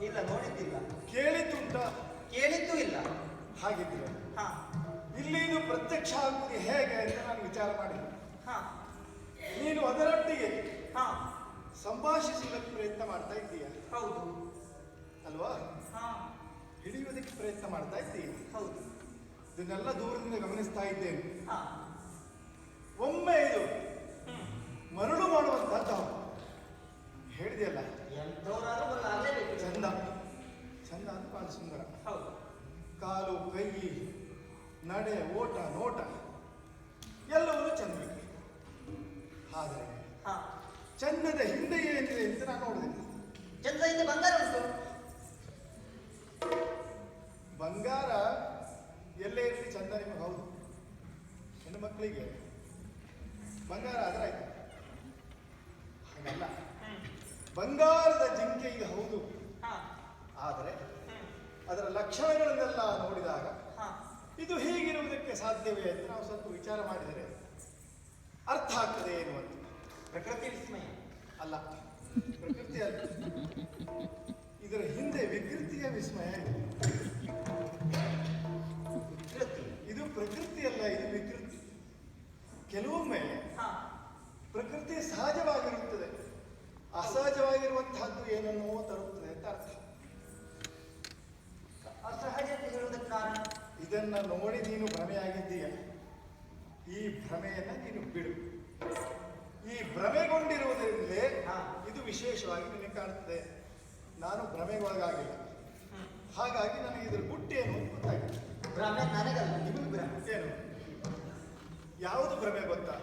ಇಲ್ಲ, ನೋಡಿದ್ದಿಲ್ಲ. ಕೇಳಿದ್ದುಂಟ? ಕೇಳಿದ್ದೂ ಇಲ್ಲ. ಹಾಗಿದ್ರೆ ಹಾ ಇಲ್ಲಿ ಇದು ಪ್ರತ್ಯಕ್ಷ ಆಗುವುದು ಹೇಗೆ ಅಂತ ನಾನು ವಿಚಾರ ಮಾಡಿದೆ. ಹಾ ನೀನು ಅದರೊಟ್ಟಿಗೆ ಹಾ ಸಂಭಾಷಿಸುವುದಕ್ಕೆ ಪ್ರಯತ್ನ ಮಾಡ್ತಾ ಇದ್ದೀಯ ಹೌದು ಅಲ್ವಾ? ಹಾ ಹಿಡಿಯುವುದಕ್ಕೆ ಪ್ರಯತ್ನ ಮಾಡ್ತಾ ಇದ್ದೀಯ. ಹೌದು. ಇದನ್ನೆಲ್ಲ ದೂರದಿಂದ ಗಮನಿಸ್ತಾ ಇದ್ದೇನೆ. ಹಾ ಒಮ್ಮೆ ಇದು ಮರಳು ಮಾಡುವಂತಹದ್ದು ಹೇಳಿದೆಯಲ್ಲ, ಎಂಥವರಾದ್ರೂ ಒಂದು ಆಗಲೇಬೇಕು. ಚಂದ ಚಂದ ಅಂತ ಬಹಳ ಸುಂದರ. ಹೌದು. ಕಾಲು ಕೈ ನಡೆ ಓಟ ನೋಟ ಎಲ್ಲವೂ ಚಂದ. ಆದರೆ ಹಾ ಚಂದದ ಹಿಂದೆ ಏನಿದೆ ಅಂತ ನಾನು ನೋಡಿದೆ. ಚಂದ್ರದಿಂದ ಬಂಗಾರ ಉಂಟು. ಬಂಗಾರ ಎಲ್ಲೇ ಇರಲಿ ಚಂದ ನಿಮಗೆ. ಹೌದು, ಹೆಣ್ಣು ಮಕ್ಕಳಿಗೆ ಬಂಗಾರ ಆದ್ರೆ ಆಯ್ತು, ಹಾಗಲ್ಲ. ಬಂಗಾರದ ಜಿಂಕೆ ಇದು ಹೌದು, ಆದರೆ ಅದರ ಲಕ್ಷಣಗಳನ್ನೆಲ್ಲ ನೋಡಿದಾಗ ಇದು ಹೀಗಿರುವುದಕ್ಕೆ ಸಾಧ್ಯವೇ ಅಂತ ನಾವು ಸ್ವಲ್ಪ ವಿಚಾರ ಮಾಡಿದರೆ ಅರ್ಥ ಆಗ್ತದೆ ಏನು ಅಂತ. ಪ್ರಕೃತಿ ವಿಸ್ಮಯ ಅಲ್ಲ, ಪ್ರಕೃತಿ ಅಲ್ಲ, ಇದರ ಹಿಂದೆ ವಿಕೃತಿಯ ವಿಸ್ಮಯ ಇದೆ. ಇದು ಪ್ರಕೃತಿ ಅಲ್ಲ, ಇದು ವಿಕೃತಿ. ಕೆಲವೊಮ್ಮೆ ಪ್ರಕೃತಿ ಸಹಜವಾಗಿರುತ್ತದೆ, ಅಸಹಜವಾಗಿರುವಂತಹದ್ದು ಏನನ್ನೋ ತರುತ್ತದೆ ಅಂತ ಅರ್ಥ. ಅಸಹಜತೆ ಹೇಳುವುದಕ್ಕೆ ಕಾರಣ ಇದನ್ನ ನೋಡಿ ನೀನು ಭ್ರಮೆಯಾಗಿದ್ದೀಯ. ಈ ಭ್ರಮೆಯನ್ನ ನೀನು ಬಿಡು. ಈ ಭ್ರಮೆಗೊಂಡಿರುವುದರಿಂದಲೇ ಇದು ವಿಶೇಷವಾಗಿ ನಿನಗೆ ಕಾಣುತ್ತದೆ. ನಾನು ಭ್ರಮೆಗೊಳಗಾಗಿಲ್ಲ, ಹಾಗಾಗಿ ನನಗೆ ಇದರ ಗುಟ್ಟೇನು ಗೊತ್ತಾಗಿದೆ. ಭ್ರಮೆ ನನಗಲ್ಲ, ನಿಮಗೆ ಭ್ರಮೆ. ಏನು ಯಾವುದು ಭ್ರಮೆ ಗೊತ್ತಾ?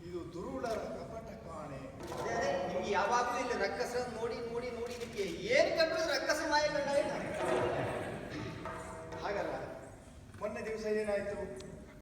ಇದು ದುರುಳರ ಕಪಟ ಕಾಣೆ. ಅದೇ ನಿಮ್ಗೆ ಯಾವಾಗಲೂ ಇಲ್ಲಿ ರಕ್ಕಸ ನೋಡಿ ನೋಡಿ ನೋಡಿ ನಿಮಗೆ ಏನ್ ಕಂಡ್ರು ರಕ್ಕಸ ಮಾಯ ಕಂಡ. ಹಾಗಲ್ಲ, ಮೊನ್ನೆ ದಿವಸ ಏನಾಯ್ತು?